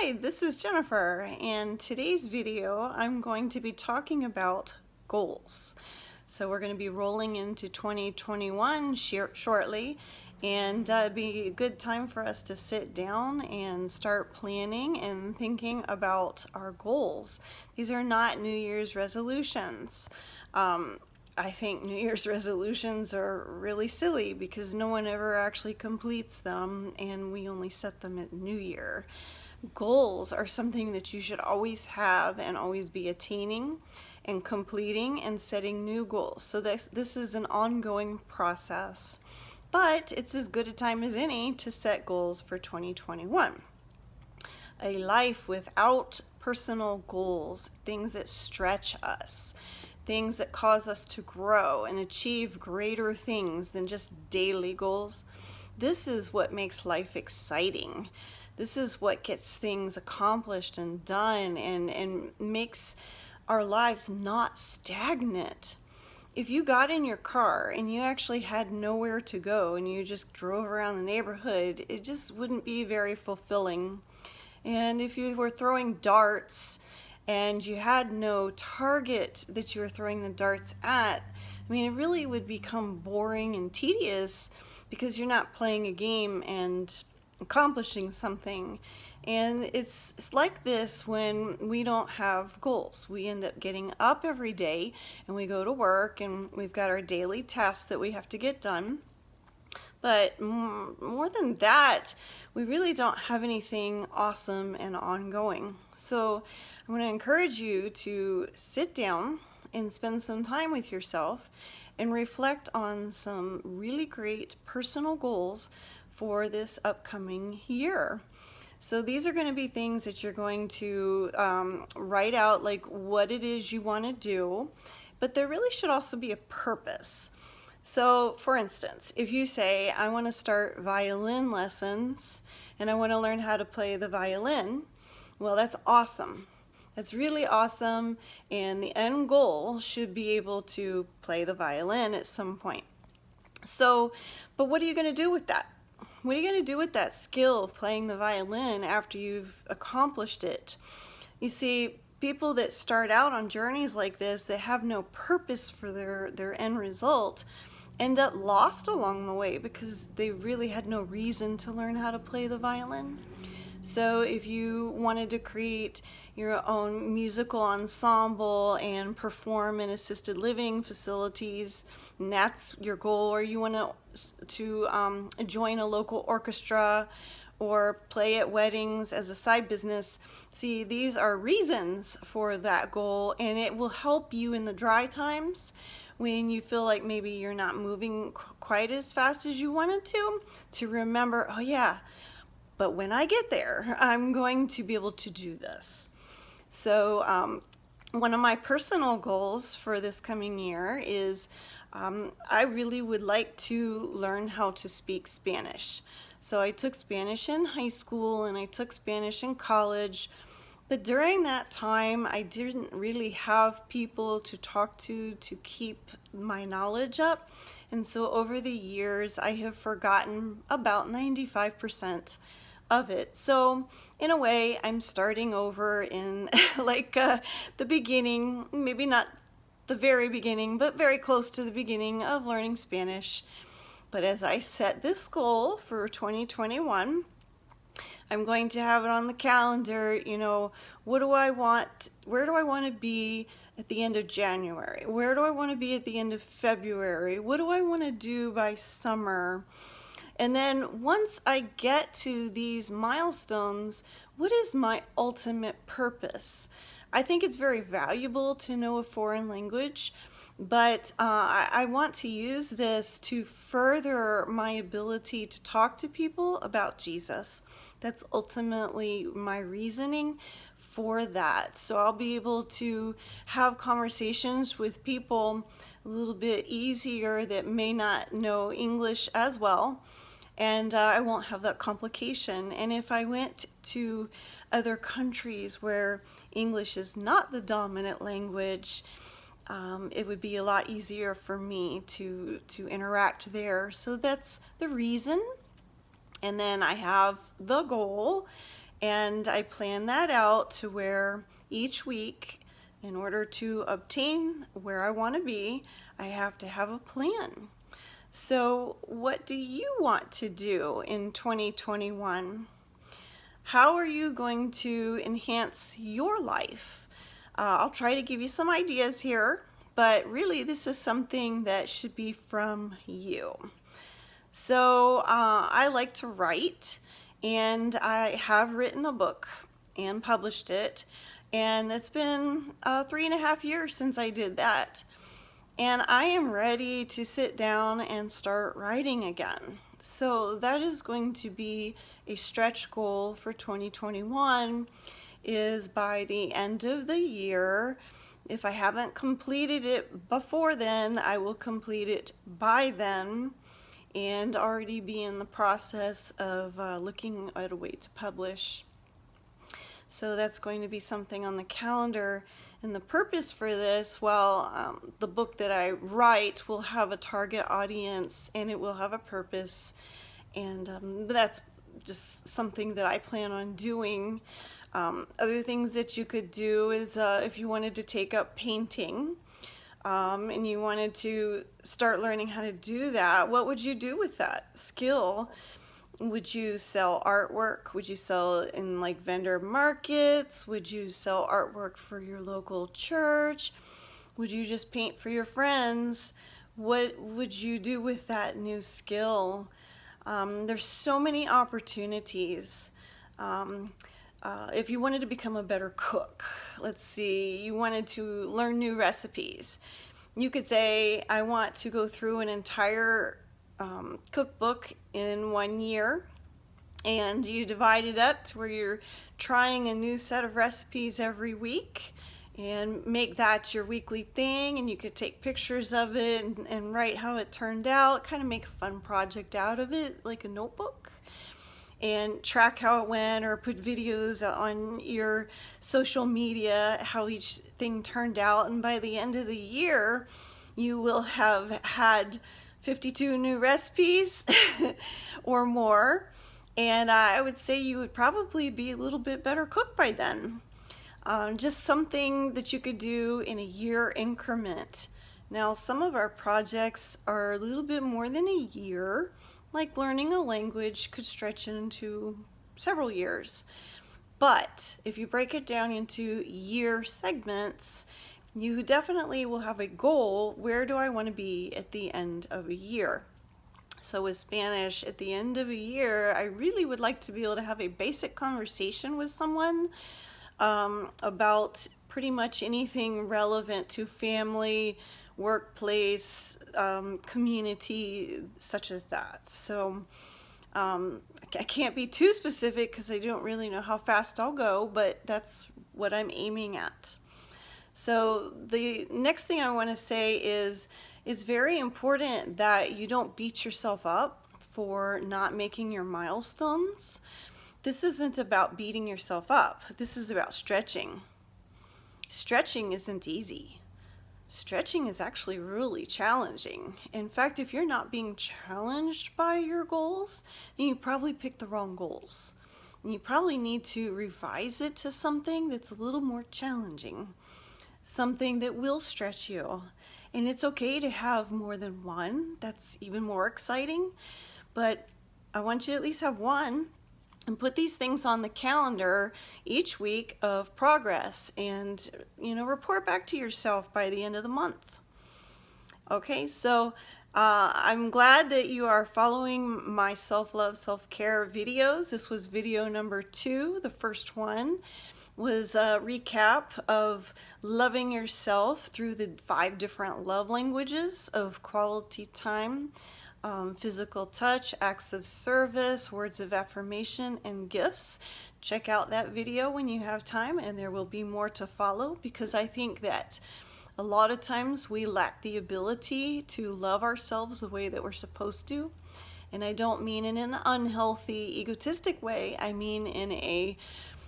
Hi, this is Jennifer, and today's video I'm going to be talking about goals. So we're going to be rolling into 2021 shortly, and it'd be a good time for us to sit down and start planning and thinking about our goals. These are not New Year's resolutions. I think New Year's resolutions are really silly because no one ever actually completes them, and we only set them at New Year. Goals are something that you should always have and always be attaining and completing and setting new goals. So this is an ongoing process, but it's as good a time as any to set goals for 2021. A life without personal goals, things that stretch us, things that cause us to grow and achieve greater things than just daily goals. This is what makes life exciting. This is what gets things accomplished and done and makes our lives not stagnant. If you got in your car and you actually had nowhere to go and you just drove around the neighborhood, it just wouldn't be very fulfilling. And if you were throwing darts and you had no target that you were throwing the darts at, I mean, it really would become boring and tedious because you're not playing a game and accomplishing something. And it's like this when we don't have goals. We end up getting up every day and we go to work and we've got our daily tasks that we have to get done. But more than that, we really don't have anything awesome and ongoing. So I'm going to encourage you to sit down and spend some time with yourself and reflect on some really great personal goals for this upcoming year. So these are going to be things that you're going to write out, like what it is you want to do, but there really should also be a purpose. So for instance, if you say, I want to start violin lessons and I want to learn how to play the violin, well, that's awesome. That's really awesome, and the end goal should be able to play the violin at some point. So, but what are you going to do with that? What are you going to do with that skill of playing the violin after you've accomplished it? You see, people that start out on journeys like this that have no purpose for their end result end up lost along the way because they really had no reason to learn how to play the violin. So if you wanted to create your own musical ensemble and perform in assisted living facilities, and that's your goal, or you want to join a local orchestra or play at weddings as a side business, see, these are reasons for that goal, and it will help you in the dry times when you feel like maybe you're not moving quite as fast as you wanted to remember, oh yeah, but when I get there, I'm going to be able to do this. So one of my personal goals for this coming year is I really would like to learn how to speak Spanish. So I took Spanish in high school and I took Spanish in college. But during that time, I didn't really have people to talk to keep my knowledge up. And so over the years, I have forgotten about 95% of it. So in a way, I'm starting over in like the beginning, maybe not the very beginning, but very close to the beginning of learning Spanish. But as I set this goal for 2021, I'm going to have it on the calendar, you know, what do I want, where do I want to be at the end of January? Where do I want to be at the end of February? What do I want to do by summer? And then once I get to these milestones, what is my ultimate purpose? I think it's very valuable to know a foreign language, but I want to use this to further my ability to talk to people about Jesus. That's ultimately my reasoning for that. So I'll be able to have conversations with people a little bit easier that may not know English as well. And I won't have that complication. And if I went to other countries where English is not the dominant language, it would be a lot easier for me to interact there. So that's the reason. And then I have the goal, And I plan that out to where each week, in order to obtain where I want to be, I have to have a plan. So what do you want to do in 2021? How are you going to enhance your life? I'll try to give you some ideas here, but really this is something that should be from you. So I like to write, and I have written a book and published it, and it's been 3.5 years since I did that. And I am ready to sit down and start writing again. So that is going to be a stretch goal for 2021, is by the end of the year. If I haven't completed it before then, I will complete it by then and already be in the process of looking at a way to publish. So that's going to be something on the calendar. And the purpose for this, well, the book that I write will have a target audience and it will have a purpose. And that's just something that I plan on doing. Other things that you could do is if you wanted to take up painting and you wanted to start learning how to do that, what would you do with that skill? Would you sell artwork? Would you sell in like vendor markets? Would you sell artwork for your local church? Would you just paint for your friends? What would you do with that new skill? There's so many opportunities. If you wanted to become a better cook, let's see, you wanted to learn new recipes, you could say, I want to go through an entire cookbook in 1 year, and you divide it up to where you're trying a new set of recipes every week and make that your weekly thing, and you could take pictures of it and write how it turned out, kind of make a fun project out of it, like a notebook, and track how it went, or put videos on your social media how each thing turned out. And by the end of the year you will have had 52 new recipes or more, and I would say you would probably be a little bit better cook by then. Just something that you could do in a year increment. Now, some of our projects are a little bit more than a year, like learning a language could stretch into several years. But if you break it down into year segments, you definitely will have a goal. Where do I want to be at the end of a year? So with Spanish, at the end of a year, I really would like to be able to have a basic conversation with someone about pretty much anything relevant to family, workplace, community, such as that. So I can't be too specific because I don't really know how fast I'll go, but that's what I'm aiming at. So the next thing I want to say is it's very important that you don't beat yourself up for not making your milestones. This isn't about beating yourself up. This is about stretching. Stretching isn't easy. Stretching is actually really challenging. In fact, if you're not being challenged by your goals, then you probably picked the wrong goals. And you probably need to revise it to something that's a little more challenging, something that will stretch you. And it's okay to have more than one. That's even more exciting. But I want you to at least have one, and put these things on the calendar each week of progress, and report back to yourself by the end of the month. Okay, so I'm glad that you are following my self-love, self-care videos. This was video number 2. The first one was a recap of loving yourself through the 5 different love languages of quality time, physical touch, acts of service, words of affirmation, and gifts. Check out that video when you have time, and there will be more to follow, because I think that a lot of times we lack the ability to love ourselves the way that we're supposed to. And I don't mean in an unhealthy, egotistic way. I mean in a,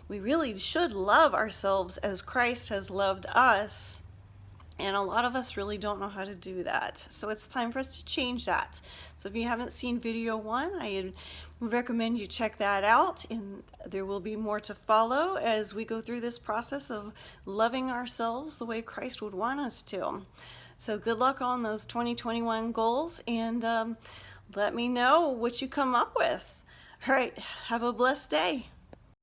we really should love ourselves as Christ has loved us. And a lot of us really don't know how to do that. So it's time for us to change that. So if you haven't seen video 1, I We recommend you check that out, and there will be more to follow as we go through this process of loving ourselves the way Christ would want us to. So good luck on those 2021 goals, and let me know what you come up with. All right, have a blessed day.